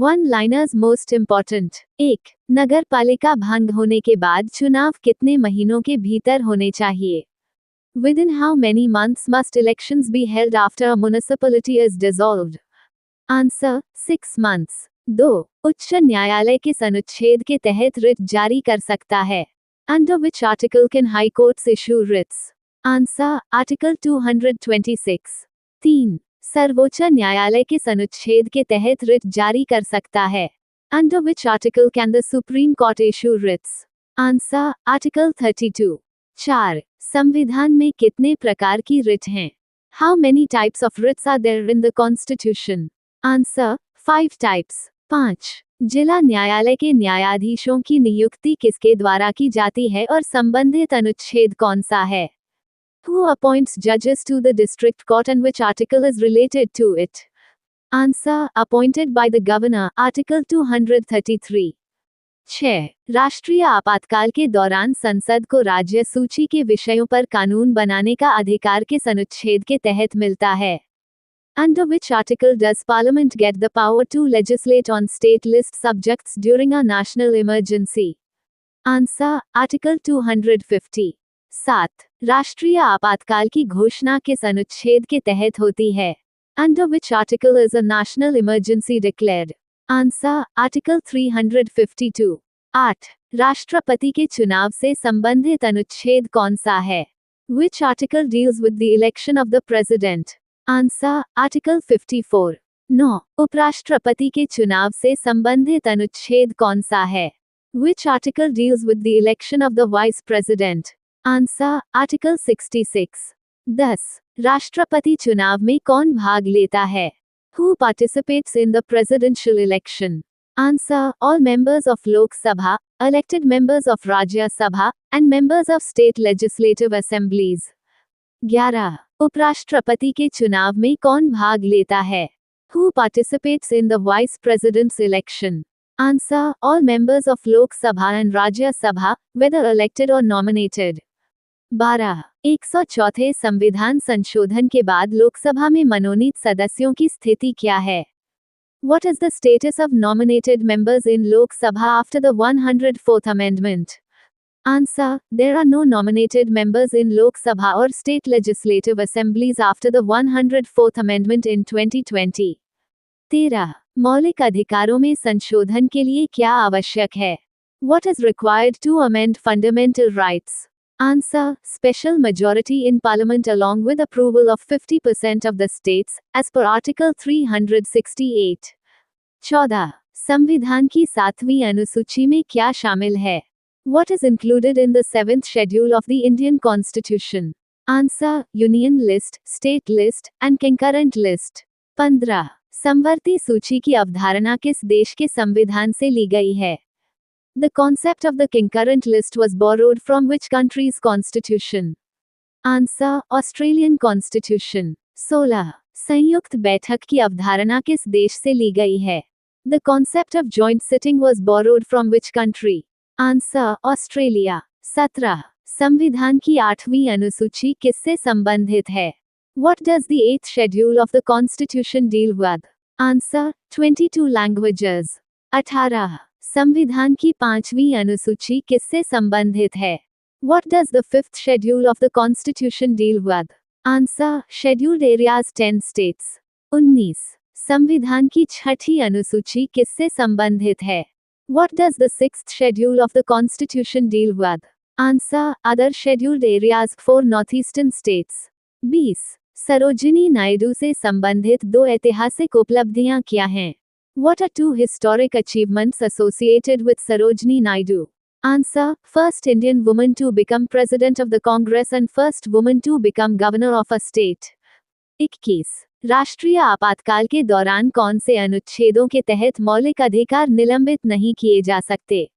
One liners most important. 1. नगर पालिका भंग होने के बाद चुनाव कितने महीनों के भीतर होने चाहिए? Within how many months must elections be held after a municipality is dissolved? Answer: 6 months. 2. उच्च न्यायालय किस अनुच्छेद के तहत रिट जारी कर सकता है? Under which article can high courts issue writs? Answer: Article 226. 3. सर्वोच्च न्यायालय किस अनुच्छेद के तहत रिट जारी कर सकता है? Under which article can the Supreme Court issue writs? Answer: Article 32. 4. संविधान में कितने प्रकार की रिट हैं? How many types of writs are there in the Constitution? Answer: 5 types. 5. जिला न्यायालय के न्यायाधीशों की नियुक्ति किसके द्वारा की जाती है और संबंधित अनुच्छेद कौन सा है? Who appoints judges to the district court and which article is related to it? Answer: Appointed by the governor, Article 233. 6. राष्ट्रीय आपातकाल के दौरान संसद को राज्य सूची के विषयों पर कानून बनाने का अधिकार किस अनुच्छेद के तहत मिलता है? Under which article does Parliament get the power to legislate on state list subjects during a national emergency? Answer: Article 250. 7. राष्ट्रीय आपातकाल की घोषणा किस अनुच्छेद के तहत होती है? Under which article is a national emergency declared? Answer: Article 352. 8. राष्ट्रपति के चुनाव से संबंधित अनुच्छेद कौन सा है? Which article deals with the election of the president? Answer: Article 54. 9. उपराष्ट्रपति के चुनाव से संबंधित अनुच्छेद कौन सा है? Which article deals with the election of the vice president? Answer: Article 66. 10. राष्ट्रपति चुनाव में कौन भाग लेता है? Who participates in the presidential election? Answer: All members of Lok Sabha, elected members of Rajya Sabha, and members of state legislative assemblies. 11. उपराष्ट्रपति के चुनाव में कौन भाग लेता है? Who participates in the vice president's election? Answer: All members of Lok Sabha and Rajya Sabha, whether elected or nominated. 12. 104 संविधान संशोधन के बाद लोकसभा में मनोनीत सदस्यों की स्थिति क्या है? What is the status of nominated members in Lok Sabha after the 104th Amendment? Answer: There are no nominated members in Lok Sabha or state legislative assemblies after the 104th Amendment in 2020. 13. मौलिक अधिकारों में संशोधन के लिए क्या आवश्यक है? What is required to amend fundamental rights? Answer: Special majority in Parliament along with approval of 50% of the states, as per Article 368. 14. संविधान की 7वीं अनुसूची में क्या शामिल है? What is included in the 7th schedule of the Indian Constitution? Answer: Union list, state list, and concurrent list. 15. समवर्ती सूची की अवधारणा किस देश के संविधान से ली गई है? The concept of the concurrent list was borrowed from which country's constitution? Answer: Australian Constitution. 16. संयुक्त बैठक की अवधारणा किस देश से ली गई है? The concept of joint sitting was borrowed from which country? Answer: Australia. 17. संविधान की 8वीं अनुसूची किससे संबंधित है? What does the 8th schedule of the Constitution deal with? Answer: 22 languages. 18. संविधान की 5वीं अनुसूची किससे संबंधित है? What does the 5th schedule of the Constitution deal with? Answer: Scheduled areas 10 states. 19. संविधान की 6ठी अनुसूची किससे संबंधित है? What does the 6th schedule of the Constitution deal with? Answer: Other scheduled areas for northeastern states. 20. Sarojini Naidu से संबंधित 2 ऐतिहासिक उपलब्धियां क्या हैं? What are 2 historic achievements associated with Sarojini Naidu? Answer: First Indian woman to become president of the Congress and first woman to become governor of a state. 21. राष्ट्रीय आपातकाल के दौरान कौन से अनुच्छेदों के तहत मौलिक अधिकार निलंबित नहीं किए जा सकते?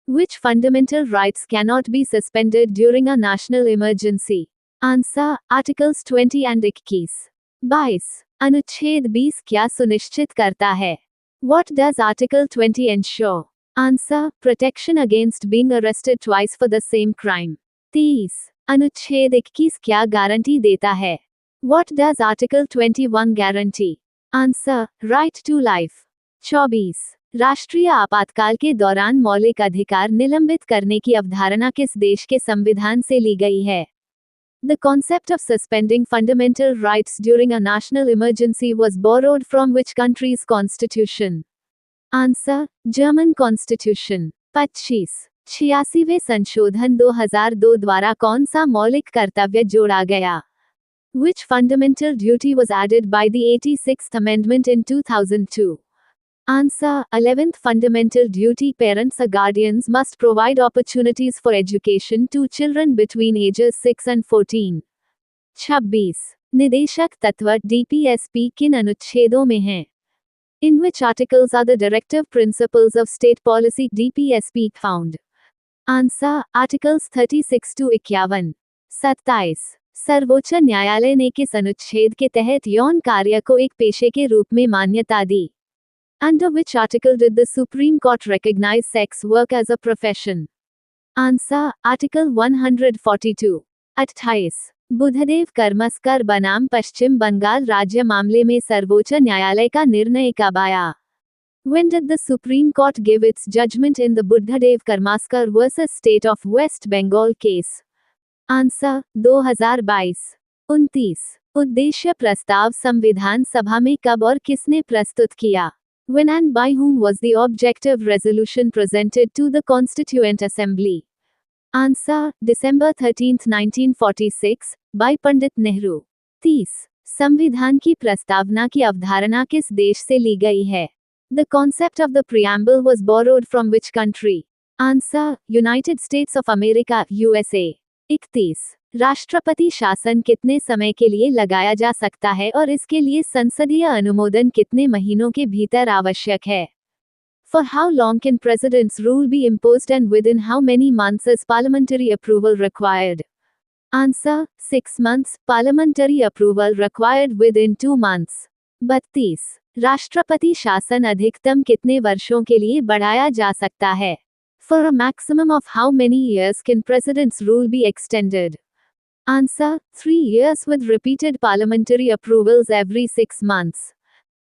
Which fundamental rights cannot be suspended during a national emergency? Answer: Articles 20 and 21. 22. अनुच्छेद 20 क्या सुनिश्चित करता है? What does Article 20 ensure? Answer: Protection against being arrested twice for the same crime. 23. अनुच्छेद 21 क्या गारंटी देता है? What does Article 21 guarantee? Answer: Right to life. 24. राष्ट्रीय आपातकाल के दौरान मौलिक अधिकार निलंबित करने की अवधारणा किस देश के संविधान से ली गई है? The concept of suspending fundamental rights during a national emergency was borrowed from which country's constitution? Answer: German Constitution. 25. 86वें संशोधन 2002 द्वारा कौन सा मौलिक कर्तव्य जोड़ा गया? Which fundamental duty was added by the 86th Amendment in 2002? Answer: 11th fundamental duty. Parents or guardians must provide opportunities for education to children between ages 6 and 14. 26. निदेशक तत्व DPSP किन अनुच्छेदों में हैं? In which articles are the directive principles of state policy DPSP found? Answer: Articles 36 to 51. 27. सर्वोच्च न्यायालय ने किस अनुच्छेद के तहत यौन कार्य को एक पेशे के रूप में मान्यता दी? Under which article did the Supreme Court recognize sex work as a profession? Answer: Article 142. 28. Buddhadev करमस्कर बनाम पश्चिम बंगाल राज्य मामले में सर्वोच्च न्यायालय का निर्णय कब आया? When did the Supreme Court give its judgment in the Buddhadev Karmaskar vs State of West Bengal case? Answer: 2022. 29. उद्देश्य प्रस्ताव संविधान सभा में कब और किसने प्रस्तुत किया? When and by whom was the objective resolution presented to the Constituent Assembly? Answer: December 13, 1946, by Pandit Nehru. 30. संविधान की प्रस्तावना की अवधारणा किस देश से ली गई है? The concept of the preamble was borrowed from which country? Answer: United States of America, USA. 31. राष्ट्रपति शासन कितने समय के लिए लगाया जा सकता है और इसके लिए संसदीय अनुमोदन कितने महीनों के भीतर आवश्यक है? For how long can president's rule be imposed and within how many months is parliamentary approval required? Answer: 6 months, parliamentary approval required within 2 months. 32. राष्ट्रपति शासन अधिकतम कितने वर्षों के लिए बढ़ाया जा सकता है? For a maximum of how many years can president's rule be extended? Answer: 3 years with repeated parliamentary approvals every 6 months.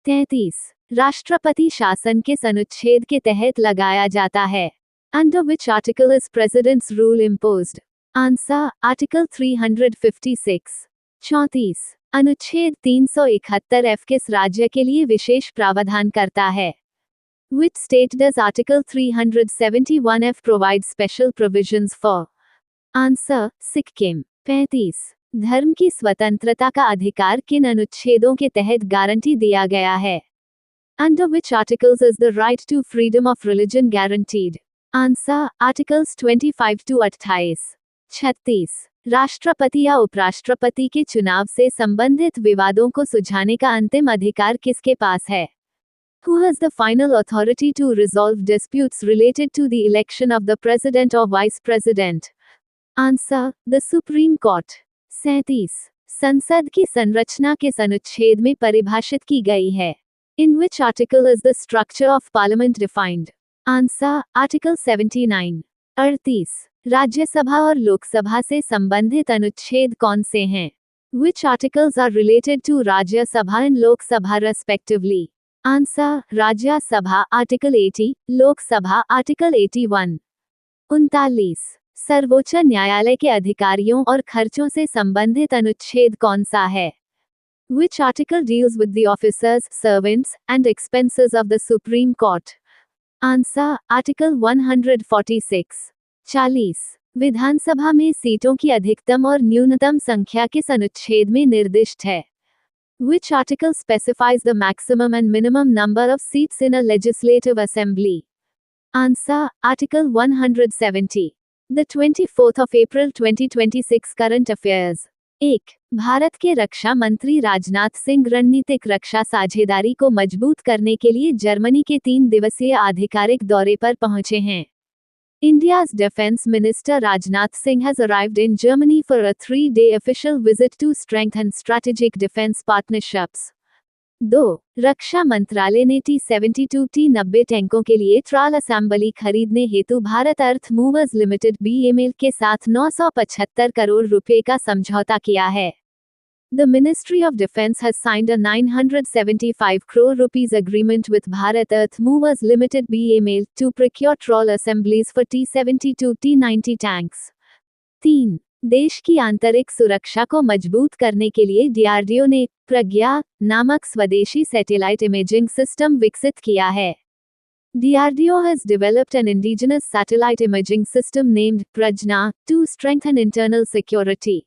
33. राष्ट्रपति शासन किस अनुच्छेद के तहत लगाया जाता है? Under which article is president's rule imposed? Answer: Article 356. 34. अनुच्छेद 371F किस राज्य के लिए विशेष प्रावधान करता है? Which state does Article 371F provide special provisions for? Answer: Sikkim. 35. धर्म की स्वतंत्रता का अधिकार किन अनुच्छेदों के तहत गारंटी दिया गया है? Under which articles is the right to freedom of religion guaranteed? Answer: Articles 25 to 28. 36. राष्ट्रपति या उपराष्ट्रपति के चुनाव से संबंधित विवादों को सुलझाने का अंतिम अधिकार किसके पास है? Who has the final authority to resolve disputes related to the election of the president or vice president? Answer: The Supreme Court. 37. संसद की संरचना किस अनुच्छेद में परिभाषित की गई है? In which article is the structure of parliament defined? Answer: Article 79. 38. Rajya Sabha और लोकसभा से संबंधित अनुच्छेद कौन से हैं? Which articles are related to Rajya Sabha and Lok Sabha respectively? Answer: Rajya Sabha Article 80, Lok Sabha Article 81. 39. सर्वोच्च न्यायालय के अधिकारियों और खर्चों से संबंधित अनुच्छेद कौन सा है? Which article deals with the officers, servants, and expenses of the Supreme Court? Answer: Article 146. 40. विधानसभा में सीटों की अधिकतम और न्यूनतम संख्या किस अनुच्छेद में निर्दिष्ट है? Which article specifies the maximum and minimum number of seats in a legislative assembly? Answer: Article 170. The 24th of April 2026 current affairs. 1. Bharat के रक्षा मंत्री राजनाथ सिंह रणनीतिक रक्षा साझेदारी को मजबूत करने के लिए जर्मनी के 3 दिवसीय आधिकारिक दौरे पर पहुंचे हैं. India's Defense Minister Rajnath Singh has arrived in Germany for a 3-day official visit to strengthen strategic defense partnerships. 2. रक्षा मंत्रालय ने T-72 T-90 टैंकों के लिए ट्राल असेंबली खरीदने हेतु भारत अर्थ मूवर्स लिमिटेड BML के साथ 975 करोड़ रुपए का समझौता किया है. The Ministry of Defence has signed a 975 crore rupees agreement with Bharat Earth Movers Limited (BEML) to procure troll assemblies for T-72 T-90 tanks. 3. देश की आंतरिक सुरक्षा को मजबूत करने के लिए डीआरडीओ ने प्रज्ञा नामक स्वदेशी सैटेलाइट इमेजिंग सिस्टम विकसित किया है. DRDO has developed an indigenous satellite imaging system named Prajna to strengthen internal security.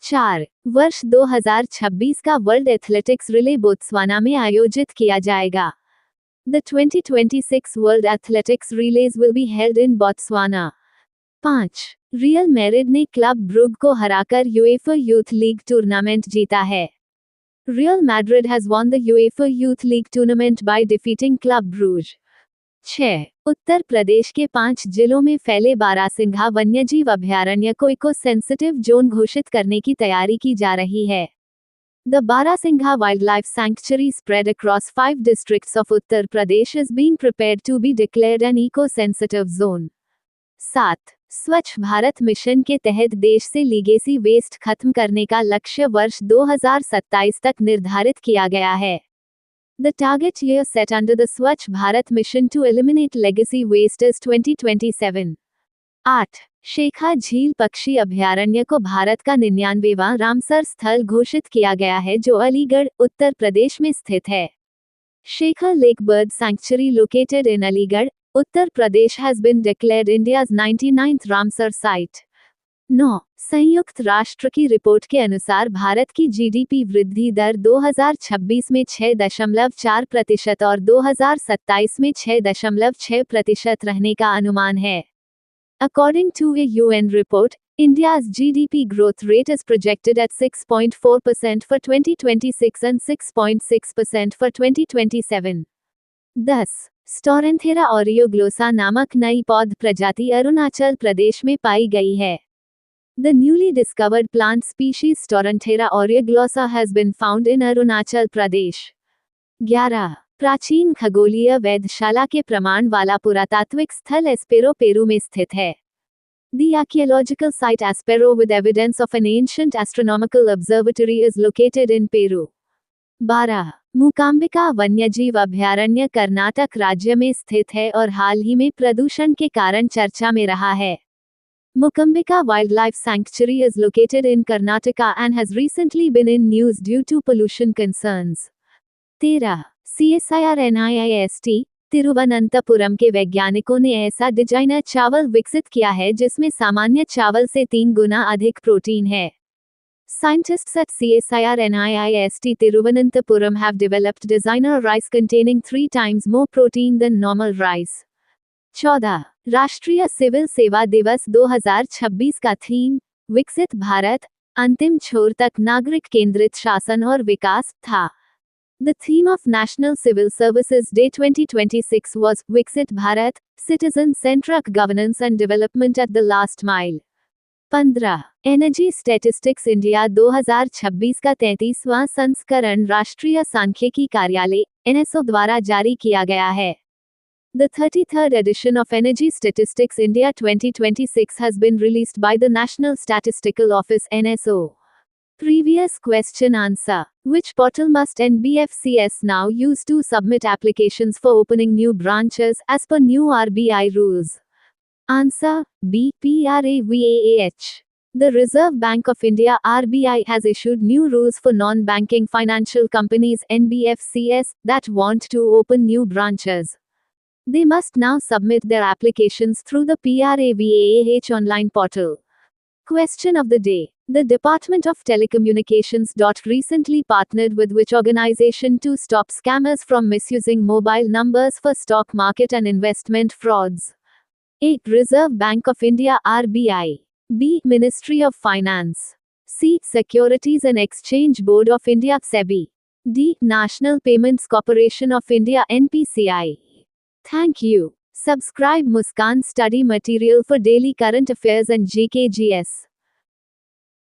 4. वर्ष 2026 का वर्ल्ड एथलेटिक्स रिले बोत्सवाना में आयोजित किया जाएगा. The 2026 World Athletics Relays will be held in Botswana. 5. Real Madrid ने क्लब ब्रुग को हराकर UEFA youth league tournament जीता है. Real Madrid has won the UEFA Youth League tournament by defeating Club Brugge. 6. Uttar Pradesh के 5 जिलों में फैले बारासिंघा वन्यजीव अभयारण्य को इको सेंसिटिव जोन घोषित करने की तैयारी की जा रही है. The Barasingha Wildlife Sanctuary spread across 5 districts of Uttar Pradesh is being prepared to be declared an eco-sensitive zone. 7. स्वच्छ भारत मिशन के तहत देश से लीगेसी वेस्ट खत्म करने का लक्ष्य वर्ष 2027 तक निर्धारित किया गया है. The target year set under the Swachh Bharat mission to eliminate legacy waste is 2027. 8. शेखा झील पक्षी अभयारण्य को भारत का 99वां रामसर स्थल घोषित किया गया है जो अलीगढ़, उत्तर प्रदेश में स्थित है. Shekha lake bird sanctuary located in Aligarh, Uttar Pradesh has been declared India's 99th Ramsar site. 9. संयुक्त राष्ट्र की रिपोर्ट के अनुसार भारत की जीडीपी वृद्धि दर 2026 में 6.4% और 2027 में 6.6% रहने का अनुमान है. According to a UN report, India's GDP growth rate is projected at 6.4% for 2026 and 6.6% for 2027. 10. स्टोरेंथेरा ओरियोग्लोसा नामक नई पौध प्रजाति अरुणाचल प्रदेश में पाई गई है. The newly discovered plant species Storanthera oreoglossa has been found in Arunachal Pradesh. 11. प्राचीन खगोलीय वेधशाला के प्रमाण वाला पुरातात्विक स्थल एस्पेरो पेरू में स्थित है. The archaeological site Aspero with evidence of an ancient astronomical observatory is located in Peru. 12. मूकांबिका वन्यजीव अभयारण्य कर्नाटक राज्य में स्थित है और हाल ही में प्रदूषण के कारण चर्चा में रहा है. Mukambika Wildlife Sanctuary is located in Karnataka and has recently been in news due to pollution concerns. 13. CSIR NIIST, Thiruvananthapuram के वैज्ञानिकों ने ऐसा डिजाइनर चावल विकसित किया है जिसमें सामान्य चावल से 3 गुना अधिक प्रोटीन है. Scientists at CSIR NIIST Tiruvananthapuram have developed designer rice containing 3 times more protein than normal rice. 14. राष्ट्रीय सिविल सेवा दिवस 2026 का थीम विकसित भारत, अंतिम छोर तक नागरिक केंद्रित शासन और विकास था. The theme of National Civil Services Day 2026 was Viksit Bharat, Citizen-Centric Governance and Development at the Last Mile. 15. Energy statistics India 2026 का 33वां संस्करण राष्ट्रीय सांख्यिकी कार्यालय (NSO) द्वारा जारी किया गया है. The 33rd edition of Energy Statistics India 2026 has been released by the National Statistical Office (NSO). Previous question answer. Which portal must NBFCs now use to submit applications for opening new branches as per new RBI rules? Answer. B. PRAVAH. The Reserve Bank of India (RBI) has issued new rules for non-banking financial companies (NBFCs) that want to open new branches. They must now submit their applications through the PRAVAH online portal. Question of the day. The Department of Telecommunications. Recently partnered with which organization to stop scammers from misusing mobile numbers for stock market and investment frauds? A. Reserve Bank of India (RBI). B. Ministry of Finance. C. Securities and Exchange Board of India (SEBI). D. National Payments Corporation of India (NPCI). Thank you. Subscribe Muskan Study Material for daily current affairs and GKGS.